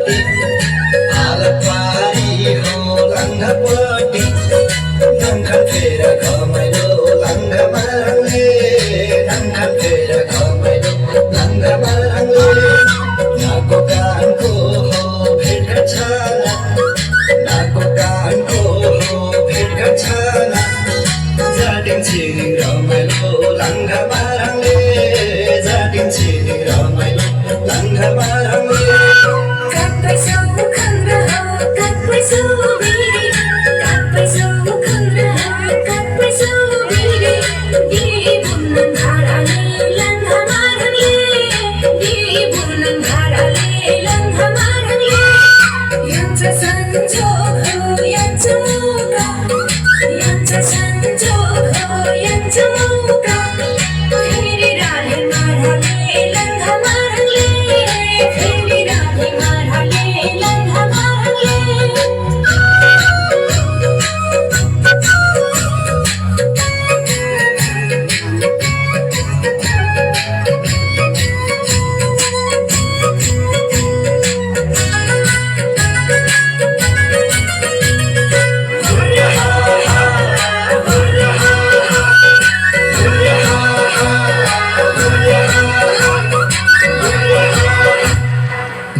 लङ्घपट्टि आलपारी हो लङ्घपट्टि लङ्घफेर घमाइलो लङ्घमारङले लङ्घफेर घमाइलो लङ्घमारङले नाको कानको हो भेट छाना नाको कानको हो भेट छाना जाडिङ छिरिङ रमाइलो लङ्घमारङले जाडिङ छिरिङ रमाइलो लङ्घमारङले Kapay sa mukhang lahat, kapay sa ubiri. Kapay sa mukhang lahat, kapay sa ubiri. Di bulan harale lang hamarangye, di bulan harale lang hamarangye. Yang sa sanjog ho, yang sa muka, yang sa sanjog ho, yang sa muka. Phiri rahe marhale lang hamarangye, phiri rahe marhale lang hamarangye.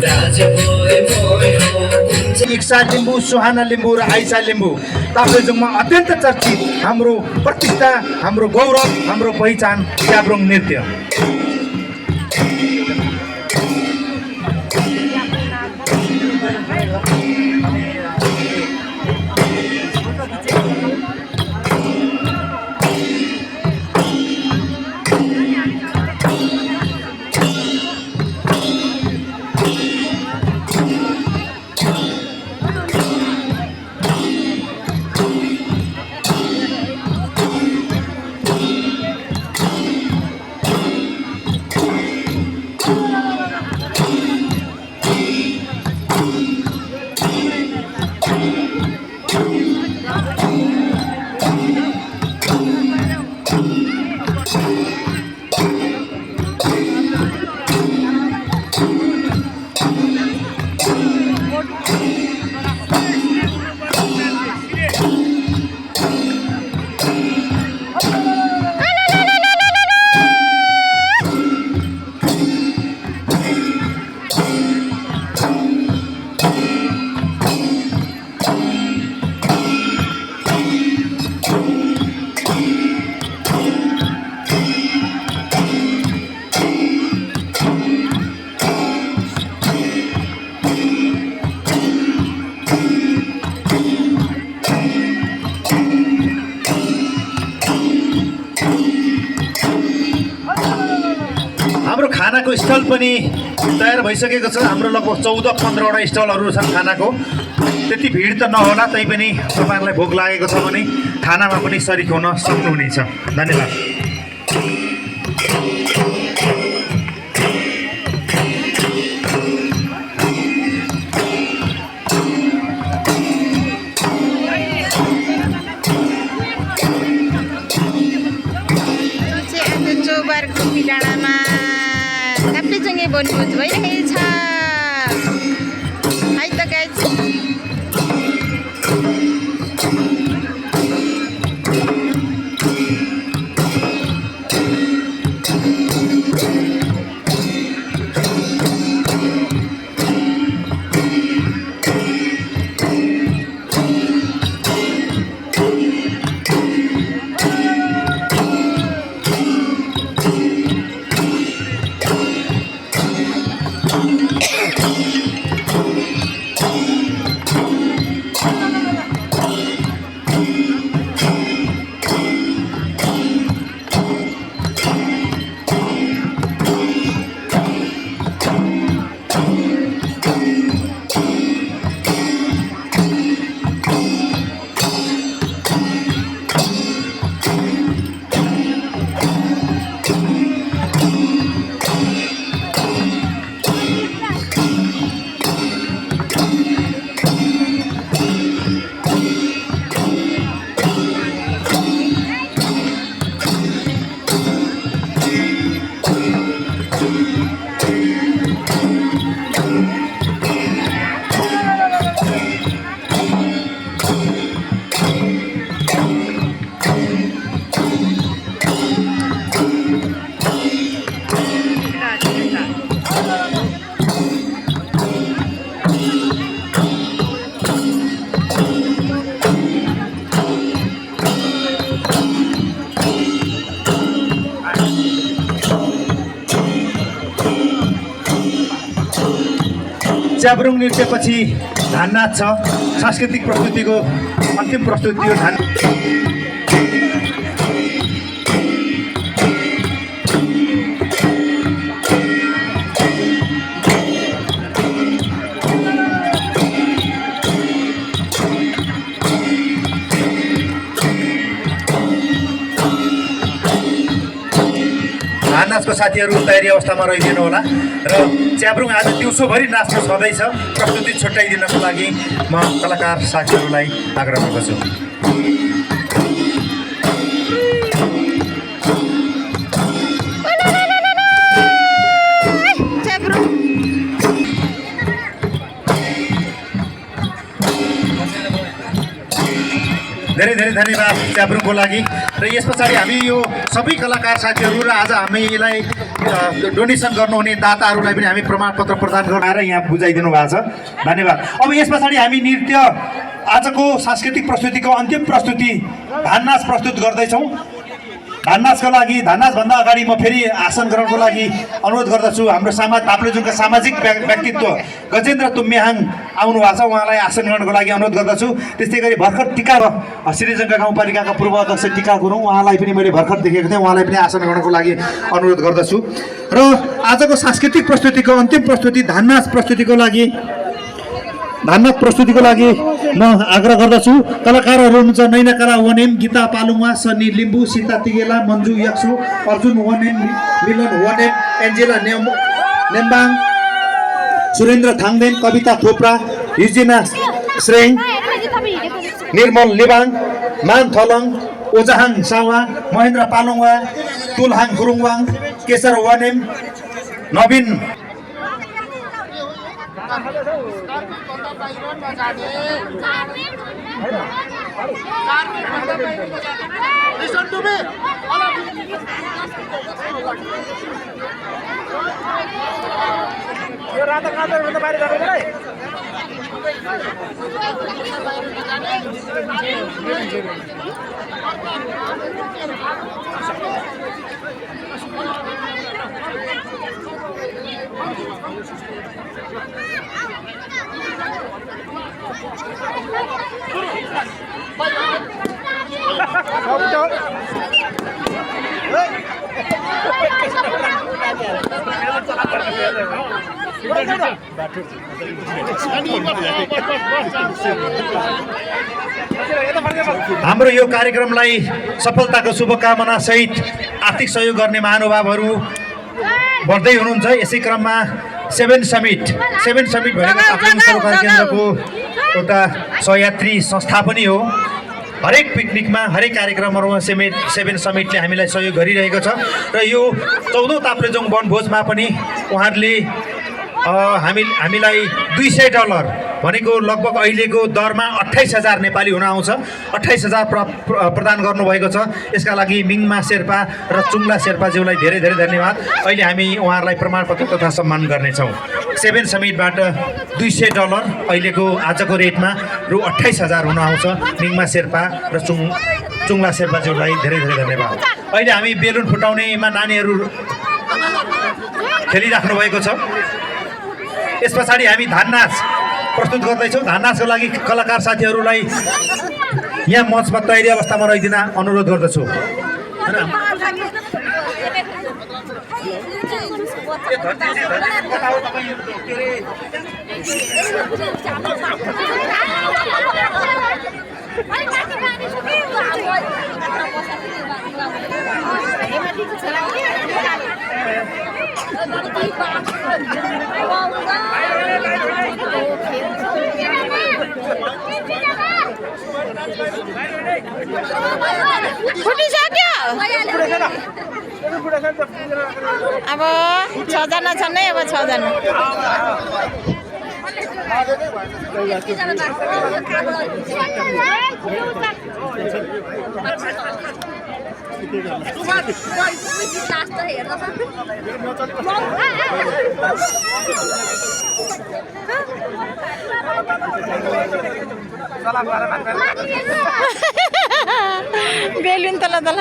दाजु मोय मोय हो कुञ्च इक्सा लिम्बू सुहाना लिम्बू र आइसा लिम्बू ताप्लेजुङमा अत्यन्त चर्चित हाम्रो प्रतिष्ठा हाम्रो गौरव हाम्रो पहिचान च्याब्रुङ नृत्य हाम्रो खानाको स्टल पनि तयार भइसकेको छ हाम्रो लगभग 14-15वटा स्टलहरू छन् खानाको त्यति भिड त नहोला तैपनि तपाईँहरूलाई भोक लागेको छ भने खानामा पनि सरिक हुन सक्नुहुनेछ धन्यवाद चौबारको डाँडामा ताप्लेजुङे बनभोज भइरहेछ है त गाइज च्याब्रुङ नृत्यपछि धान नाच छ। सांस्कृतिक प्रस्तुतिको अन्तिम प्रस्तुति हो धान। धान नाचको साथीहरू तयारी अवस्थामा रहिदिनु होला र च्याब्रुङ आज दिउँसोभरि नाच्न छँदैछ। प्रस्तुति छुट्याइदिनको लागि म कलाकार साथीहरूलाई आग्रह गर्दछु। धेरै धेरै धन्यवाद च्याब्रुङको लागि। र यस पछाडि हामी यो सबै कलाकार साथीहरू र आज हामीलाई डोनेसन गर्नुहुने दाताहरूलाई पनि हामी प्रमाणपत्र प्रदान गराएर यहाँ बुझाइदिनु भएको छ। धन्यवाद। अब यस पछाडि हामी नृत्य आजको सांस्कृतिक प्रस्तुतिको अन्तिम प्रस्तुति धान नाच प्रस्तुत गर्दैछौँ। धान नाचको लागि धान नाचभन्दा अगाडि म फेरि आसन ग्रहणको लागि अनुरोध गर्दछु। हाम्रो ताप्लेजुङका सामाजिक व्यक्तित्व गजेन्द्र तुम्मेहाङ आउनु भएको छ, उहाँलाई आसन ग्रहणको लागि अनुरोध गर्दछु। त्यस्तै गरी भर्खर टिका श्रीजङ्गा गाउँपालिकाका पूर्व अध्यक्ष टिका गुरुङ, उहाँलाई पनि मैले भर्खर देखेको थिएँ, उहाँलाई पनि आसन ग्रहणको लागि अनुरोध गर्दछु। र आजको सांस्कृतिक प्रस्तुतिको अन्तिम प्रस्तुति धान नाच प्रस्तुतिको लागि म आग्रह गर्दछु। कलाकारहरू हुनुहुन्छ नैनाकला वनेम, गीता पालुङवा, सनी लिम्बू, सीता तिगेला, मन्जु याक्सु, अर्जुन वनेम, मिलन वनेम, एन्जेला नेम्बाङ, सुरेन्द्र थाङदेन, कविता थोप्रा, युजिना श्रेङ, निर्मल लिबाङ, मान थलङ, ओजाहाङ सावा, महेन्द्र पालुङवा, तुलहाङ गुरुङवाङ, केशर वनेम, नवीन हाम्रो यो कार्यक्रमलाई सफलताको शुभकामना सहित आर्थिक सहयोग गर्ने महानुभावहरू बढ्दै हुनुहुन्छ। यसै क्रममा सेभेन समिट भनेको ताप्लेजुङ सरोकार केन्द्रको एउटा सहयात्री संस्था पनि हो। हरेक पिकनिकमा हरेक कार्यक्रमहरूमा सेभेन समिटले हामीलाई सहयोग गरिरहेको छ र यो 14औं ताप्लेजुङ वनभोजमा पनि उहाँहरूले हामीलाई $200 भनेको लगभग अहिलेको दरमा 28,000 नेपाली हुन आउँछ, 28,000 प्रदान गर्नुभएको छ। यसका लागि मिङमा शेर्पा र चुङला शेर्पाज्यूलाई धेरै धेरै धन्यवाद। अहिले हामी उहाँहरूलाई प्रमाणपत्र तथा सम्मान गर्नेछौँ। सेभेन समिटबाट $200 अहिलेको आजको रेटमा रु 28,000 हुन आउँछ। मिङमा शेर्पा र चुङला शेर्पाज्यूलाई धेरै धेरै धन्यवाद। अहिले हामी बेलुन फुटाउनेमा नानीहरू खेलिराख्नु भएको छ। यस पछाडि हामी धान नाच प्रस्तुत गर्दैछौँ। धान नाचको लागि कलाकार साथीहरूलाई यहाँ मञ्चमा तयारी अवस्थामा रहिदिन अनुरोध गर्दछु। फुटिसक्यो। अब 6 जना छन् है, अब 6 जना। बेलुन तल तल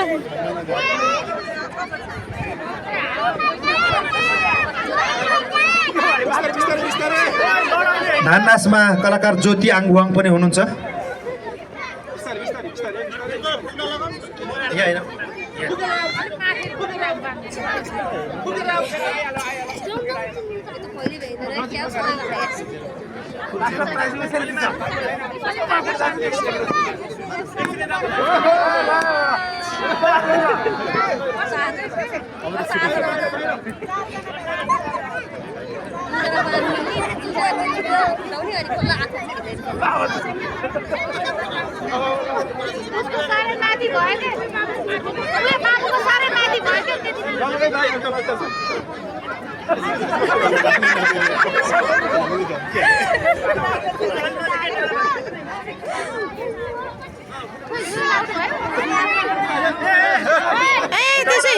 धान नाचमा कलाकार ज्योति आङबुवाङ पनि हुनुहुन्छ। यहाँ होइन, त्यसै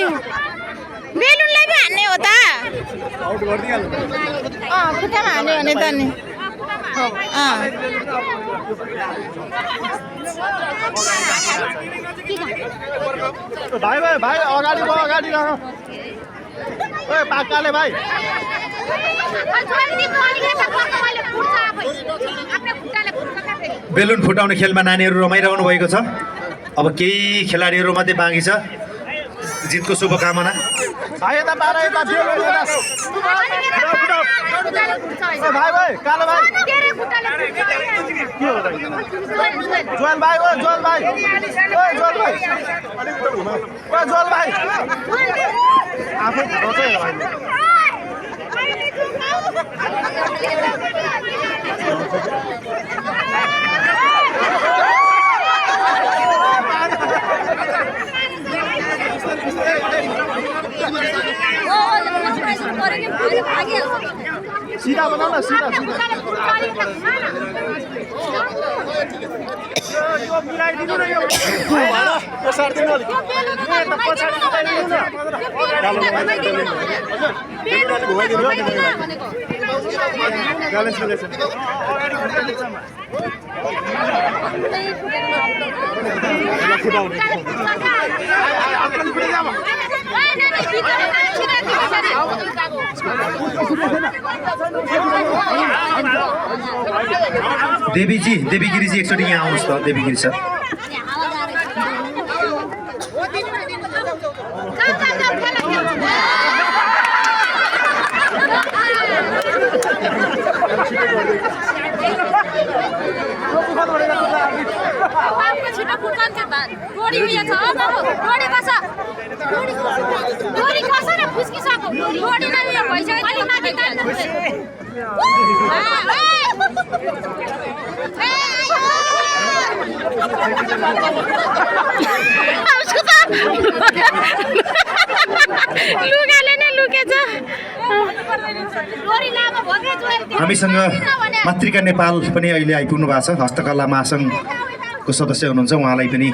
बेलुनलाई पो हान्ने हो त। खुट्टामा हान्यो भने त नि भाइ भाइ भाइ अगाडि भयो, अगाडि रह। ओए पाकाले भाइ बेलुन फुटाउने खेलमा नानीहरू रमाइरहनु भएको छ। अब केही खेलाडीहरू मात्रै बाँकी छ। जितको शुभकामना। भाइ यता बाह्र यता भाइ भाइ कालो भाइ जोल भाइ ओ जोल भाइ ओ जोल भाइ ओ जोल भाइ आफै फुटाउँछ है भाइ। सीधा बनाऊ न, सीधा सीधा यो मिलाइदिनु न। यो पछाडिदिनु अलिक, यता पछाडि मिलाइदिनु न। ब्यालेन्स ब्यालेन्स देवीजी, देवीगिरीजी एकचोटि यहाँ आउनुहोस् त। देवीगिरी सर लुगाले नै लुकेछ। हामीसँग मातृका नेपाल पनि अहिले आइपुग्नु भएको छ। हस्तकला महासङ्घको सदस्य हुनुहुन्छ, उहाँलाई पनि